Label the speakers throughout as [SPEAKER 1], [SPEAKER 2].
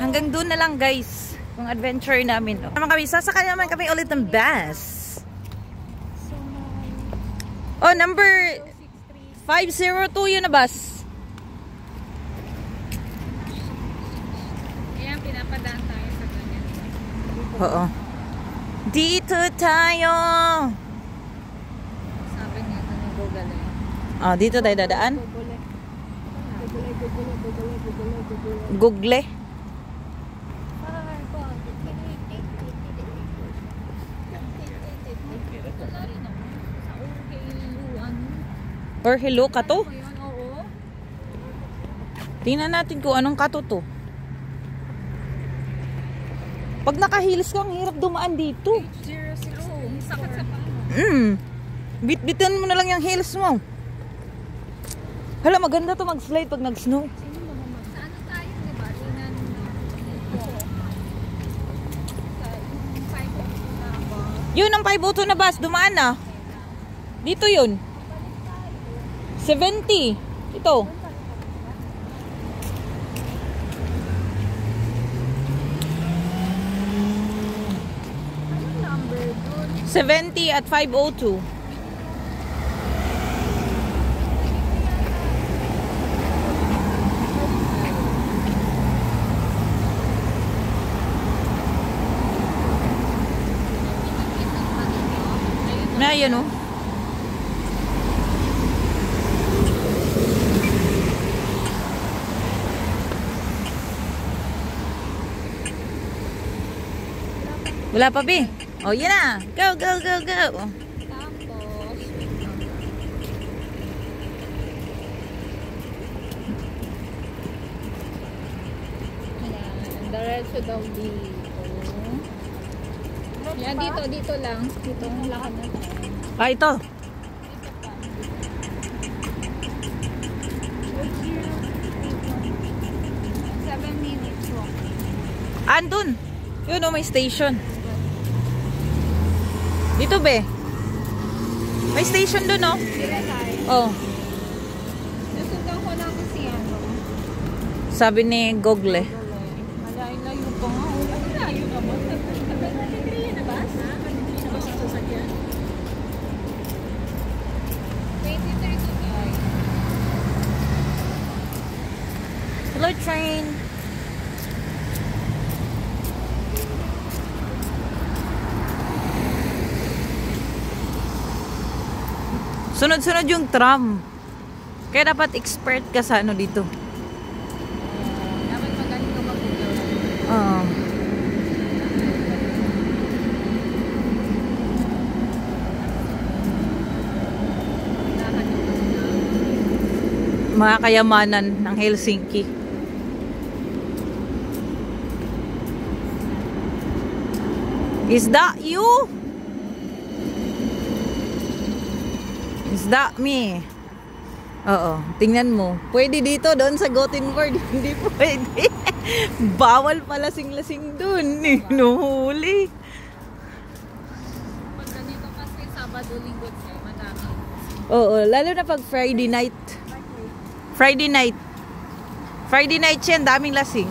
[SPEAKER 1] Hanggang doon na lang guys. Yung adventure namin. No? Naman kami, sasakay naman kami ulit ng bus. Oh, number 502 yun na bus.
[SPEAKER 2] Ayan, pinapadaan tayo sa ganyan.
[SPEAKER 1] Oo. Dito tayo.
[SPEAKER 2] Sabi niya ito ng Google eh.
[SPEAKER 1] Oh, dito tayo dadaan. Google. Or hello ka to? Tingnan natin kung anong kato to. Pag naka-heels ka, ang hirap dumaan dito.
[SPEAKER 2] Sakit sa paa.
[SPEAKER 1] Bit-bitan mo na lang yung heels mo. Hala, maganda to mag-slide pag nag-snow.
[SPEAKER 2] Saan tayo, diba? Tingnan
[SPEAKER 1] Yun ang 502 na bus, dumaan na. Dito yun. 70. Ito.
[SPEAKER 2] Anong number doon?
[SPEAKER 1] 70 at 502. Na yan oh. Wala pa, Bi. Oh, yan na. Go, go, go, go.
[SPEAKER 2] Tapos, ayan, diretso daw dito. Yan, dito lang. Dito ang lakad na tayo.
[SPEAKER 1] Ah, ito.
[SPEAKER 2] Dito pa. 7 minutes walk.
[SPEAKER 1] Andun. Yun oh, may station. Dito, Be. May station dun, oh.
[SPEAKER 2] Sila tayo.
[SPEAKER 1] Oh.
[SPEAKER 2] Nasundan ko lang si ano.
[SPEAKER 1] Sabi ni Google.
[SPEAKER 2] Malayo pa nga. Malayo ka ba? Tagal na degree na ba? Hindi na ba sa sasakyan? 2032 tayo.
[SPEAKER 1] Hello, train. Sunod-sunod yung tram. Kaya dapat expert ka sa ano dito.
[SPEAKER 2] Dapat magaling ka mag-Google.
[SPEAKER 1] Oo. Mga kayamanan ng Helsinki. Is that you? Is that me? Oo, tingnan mo. Pwede dito, doon sa Gothenburg. Hindi pwede. Bawal pala lasing-lasing doon. Nuhuli.
[SPEAKER 2] Pag ganito kasi Sabado, Linggo, madami.
[SPEAKER 1] Oo, lalo na pag Friday night. Friday night. Friday night yan, daming lasing.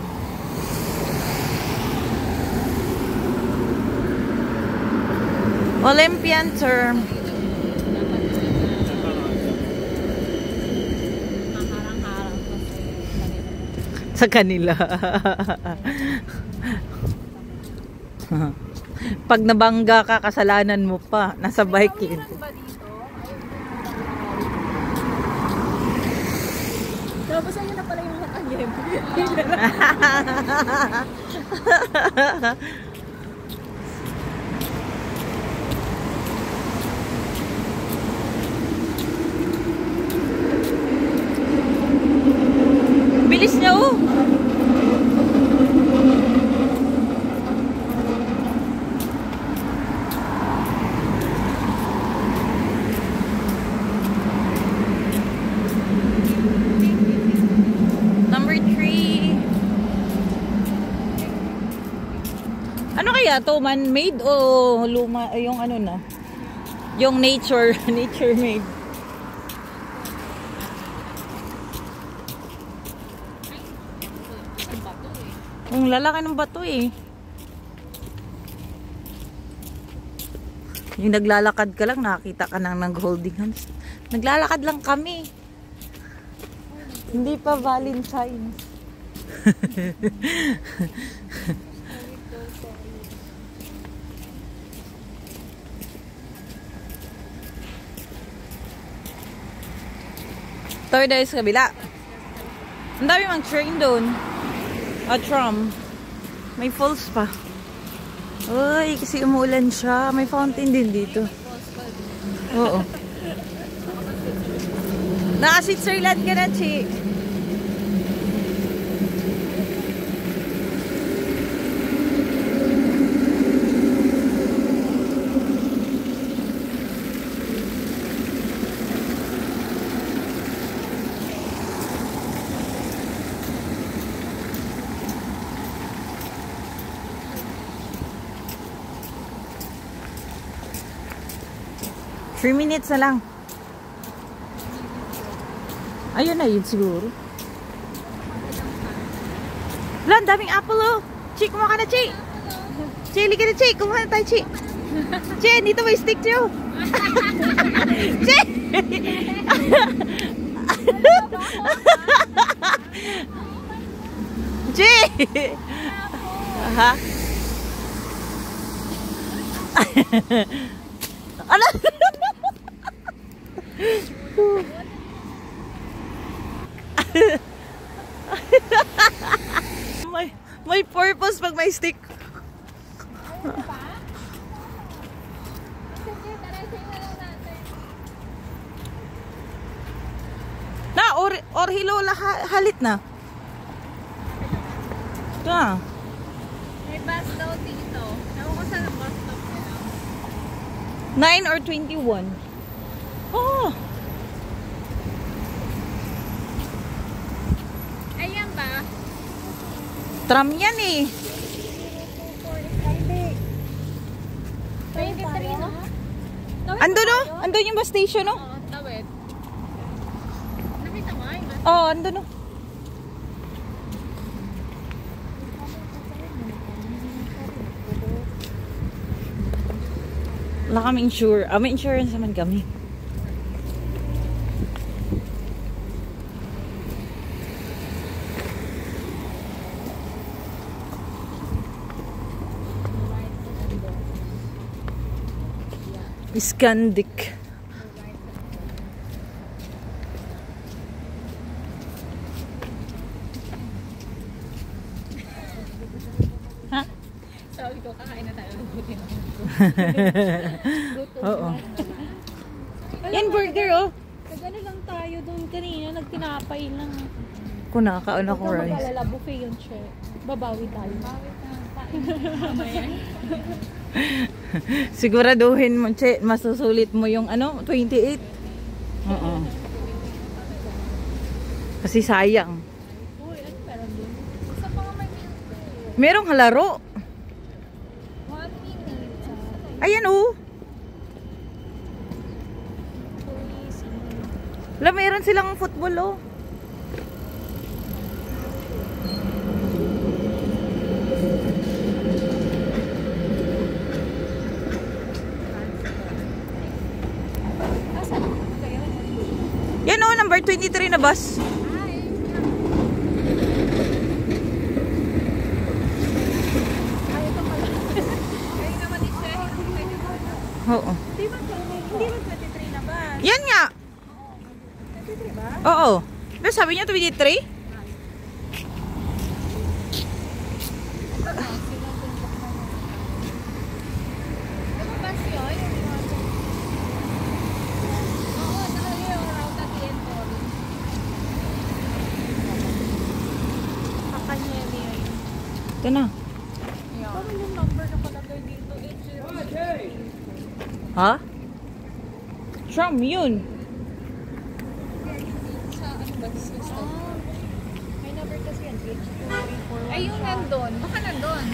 [SPEAKER 1] Olympian term. Sa kanila. Pag nabangga ka, kasalanan mo pa. Nasa bike lane.
[SPEAKER 2] Tapos ayun na pala yung nakagib.
[SPEAKER 1] Bilis niya oh. Number 3. Ano kaya to? Man-made o luma? Yung ano na? Yung nature made. Ang lalaki ng bato eh. Yung naglalakad ka lang, nakakita ka nang nag-holding hands. Naglalakad lang kami. Hindi pa Valentine's. Third eye sa kabila. Ang dami mang train doon. A tram. May falls pa. Uy, kasi umuulan siya. May fountain din dito. Oo. Naka-Switzerland ka na, Chi. Three minutes na lang. Ayun na yun siguro. Wala, ang daming apple oh. Chi, kumaha ka na, Chi. Chi, lika na, Chi. Kumaha na tayo, Chi. Chi, dito may stick, Chi. Chi! Chi! Aha. Ano? may purpose pag may stick. Na, or hilola halit na. Ito na.
[SPEAKER 2] May bus daw dito. Ewan ko saan ang bus stop nila.
[SPEAKER 1] 9 or 21. Oh.
[SPEAKER 2] Ayan ba?
[SPEAKER 1] Tram yan eh.
[SPEAKER 2] 23, no?
[SPEAKER 1] Andun no? Andun yung bus station no?
[SPEAKER 2] Oo, tawid. Nakita mo yung bus?
[SPEAKER 1] Oh, andun no? Wala kami insure. May insurance naman kami. Iskandik. Ha?
[SPEAKER 2] Sabi ko, kakain na tayo ng buti na.
[SPEAKER 1] Oo. Yan burger oh.
[SPEAKER 2] Nagano lang tayo doon kanina, nagtinapay lang.
[SPEAKER 1] Kung nakakaon ako
[SPEAKER 2] Huwag
[SPEAKER 1] rice.
[SPEAKER 2] mag-alala, buffet yun, che. Babawi tayo.
[SPEAKER 1] Siguraduhin mo, Che, masusulit mo yung ano, 28. Oo. Kasi sayang.
[SPEAKER 2] Uy, ano meron doon? Isa pa nga may minute.
[SPEAKER 1] Merong halaro.
[SPEAKER 2] 1 minute.
[SPEAKER 1] Ayan oh. Wala, meron silang football oh. Yan oh, number 23 na bus. Oo.
[SPEAKER 2] Hindi ba 23 na ba?
[SPEAKER 1] Yan nga.
[SPEAKER 2] 23 ba?
[SPEAKER 1] Oo. Pero sabi niya 23?
[SPEAKER 2] Ano ba siya? Oo, nakalagay yung route at the end ko. Kakanyemi yun.
[SPEAKER 1] Ito na.
[SPEAKER 2] Paano yung number na palagay dito?
[SPEAKER 1] Ha? Tram, yun.
[SPEAKER 2] Sa ano ba? May number kasi yan. Ay, yung nandun. Baka nandun.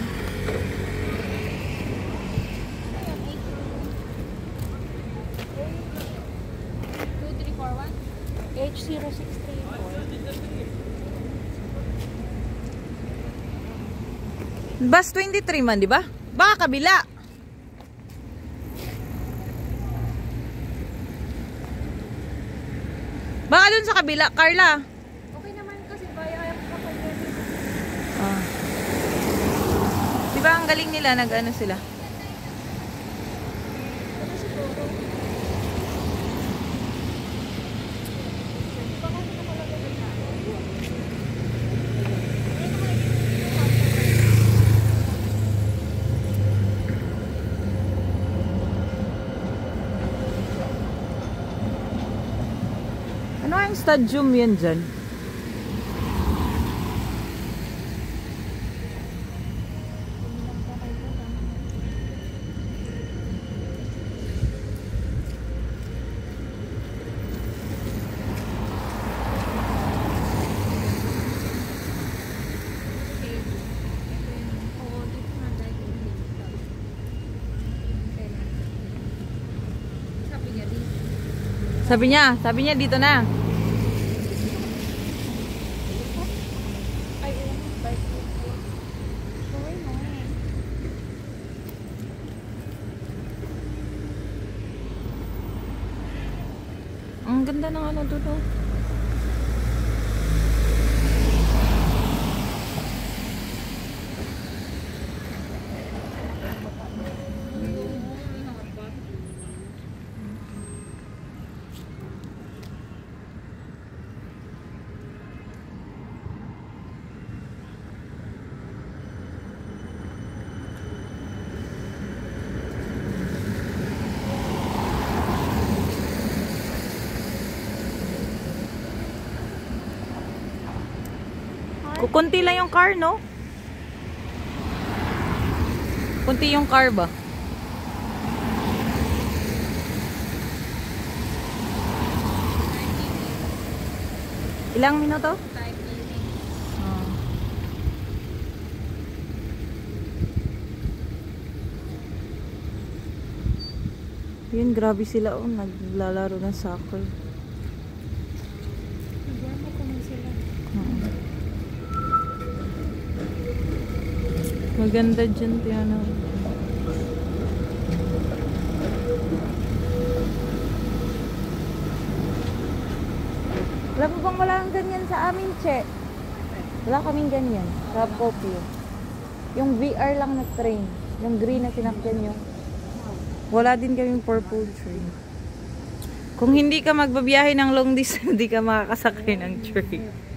[SPEAKER 2] H0634.
[SPEAKER 1] Bus 23 man, di ba? Baka kabila. Baka dun sa kabila, Carla.
[SPEAKER 2] Okay naman kasi kaya kapag
[SPEAKER 1] Ah. Di ba ang galing nila, nag-ano sila? Ano ang stadium yan dyan? Sabi niya dito na.
[SPEAKER 2] Ay, bike. Okay na.
[SPEAKER 1] Ang ganda ng ano doon. Oh. Kunti lang yung car, no? Kunti yung car ba? Ilang minuto?
[SPEAKER 2] 5 minutes.
[SPEAKER 1] Oh. Yun, grabe sila. Oh, naglalaro ng soccer.
[SPEAKER 2] Nagwama ko na sila.
[SPEAKER 1] Maganda dyan, Tiana. Alam mo bang wala kang ganyan sa amin, Che? Wala kaming ganyan. Sa Popio. Yung VR lang na train. Yung green na sinakyan nyo. Wala din kaming purple train. Kung hindi ka magbabiyahe ng long distance, hindi ka makakasakay ng train.